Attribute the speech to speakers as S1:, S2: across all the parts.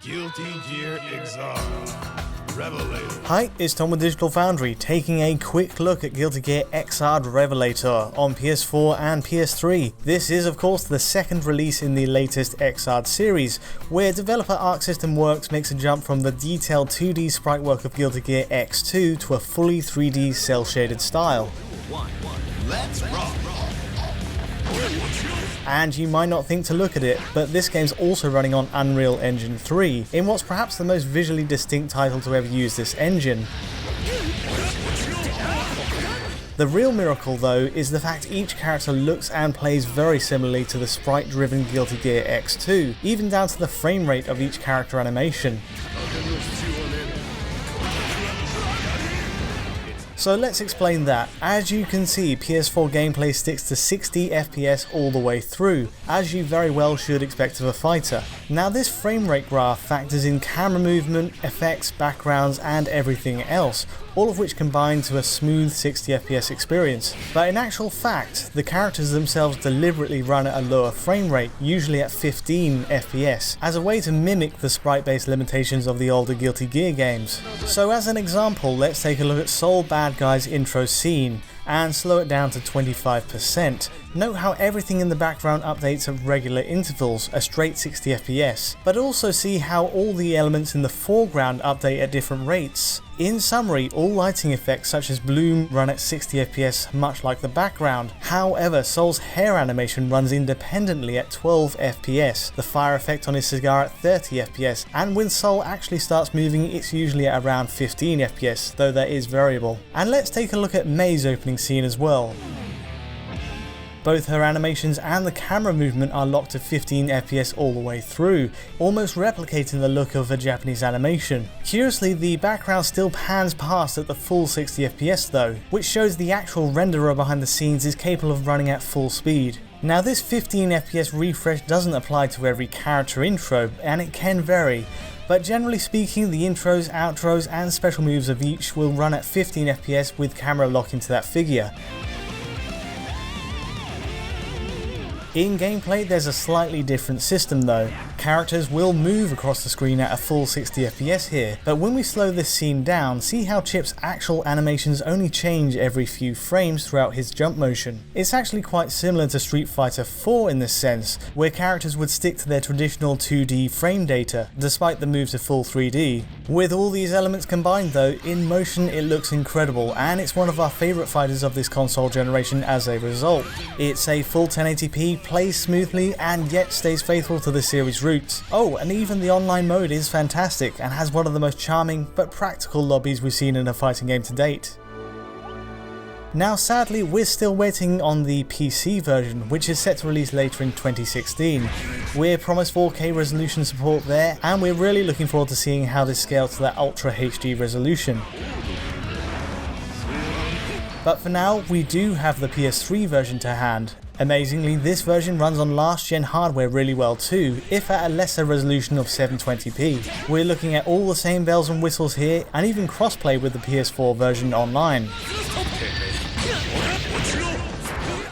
S1: Guilty Gear Xrd Revelator.
S2: Hi, it's Tom with Digital Foundry, taking a quick look at Guilty Gear Xrd Revelator on PS4 and PS3. This is of course the second release in the latest Xrd series, where developer Arc System Works makes a jump from the detailed 2D sprite work of Guilty Gear X2 to a fully 3D cel-shaded style.
S1: Let's rock.
S2: And you might not think to look at it, but this game's also running on Unreal Engine 3, in what's perhaps the most visually distinct title to ever use this engine. The real miracle though is the fact each character looks and plays very similarly to the sprite-driven Guilty Gear X2, even down to the frame rate of each character animation. So let's explain that. As you can see, PS4 gameplay sticks to 60 FPS all the way through, as you very well should expect of a fighter. Now this frame rate graph factors in camera movement, effects, backgrounds and everything else, all of which combine to a smooth 60 FPS experience. But in actual fact, the characters themselves deliberately run at a lower frame rate, usually at 15 FPS, as a way to mimic the sprite-based limitations of the older Guilty Gear games. So as an example, let's take a look at Soul Bad Guy's intro scene and slow it down to 25%. Note how everything in the background updates at regular intervals, a straight 60 FPS, but also see how all the elements in the foreground update at different rates. In summary, all lighting effects such as bloom run at 60 FPS much like the background. However, Soul's hair animation runs independently at 12 FPS, the fire effect on his cigar at 30 FPS, and when Soul actually starts moving it's usually at around 15 FPS, though that is variable. And let's take a look at Mei's opening scene as well. Both her animations and the camera movement are locked to 15 FPS all the way through, almost replicating the look of a Japanese animation. Curiously, the background still pans past at the full 60 FPS though, which shows the actual renderer behind the scenes is capable of running at full speed. Now this 15 FPS refresh doesn't apply to every character intro, and it can vary. But generally speaking, the intros, outros and special moves of each will run at 15 FPS with camera lock into that figure. In gameplay there's a slightly different system though. Characters will move across the screen at a full 60 FPS here, but when we slow this scene down, see how Chip's actual animations only change every few frames throughout his jump motion. It's actually quite similar to Street Fighter 4 in this sense, where characters would stick to their traditional 2D frame data, despite the move to full 3D. With all these elements combined though, in motion it looks incredible, and it's one of our favourite fighters of this console generation as a result. It's a full 1080p, plays smoothly and yet stays faithful to the series roots. Oh, and even the online mode is fantastic and has one of the most charming but practical lobbies we've seen in a fighting game to date. Now sadly we're still waiting on the PC version, which is set to release later in 2016. We're promised 4K resolution support there, and we're really looking forward to seeing how this scales to that Ultra HD resolution. But for now, we do have the PS3 version to hand. Amazingly, this version runs on last gen hardware really well too, if at a lesser resolution of 720p. We're looking at all the same bells and whistles here, and even crossplay with the PS4 version online.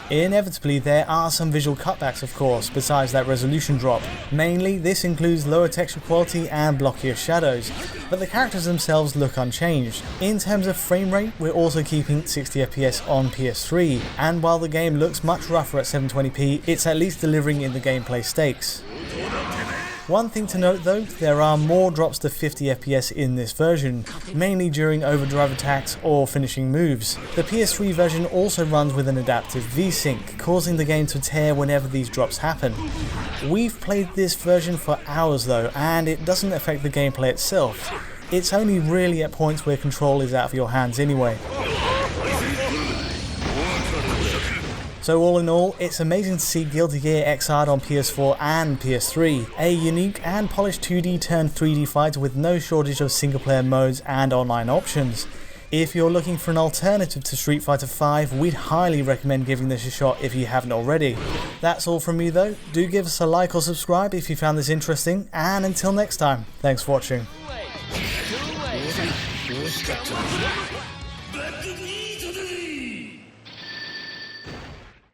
S2: Inevitably, there are some visual cutbacks of course, besides that resolution drop. Mainly, this includes lower texture quality and blockier shadows, but the characters themselves look unchanged. In terms of frame rate, we're also keeping 60 FPS on PS3, and while the game looks much rougher at 720p, it's at least delivering in the gameplay stakes. One thing to note though, there are more drops to 50 FPS in this version, mainly during overdrive attacks or finishing moves. The PS3 version also runs with an adaptive VSync, causing the game to tear whenever these drops happen. We've played this version for hours though, and it doesn't affect the gameplay itself. It's only really at points where control is out of your hands anyway. So all in all, it's amazing to see Guilty Gear Xrd on PS4 and PS3, a unique and polished 2D turned 3D fighter with no shortage of single player modes and online options. If you're looking for an alternative to Street Fighter 5, we'd highly recommend giving this a shot if you haven't already. That's all from me though, do give us a like or subscribe if you found this interesting, and until next time, thanks for watching.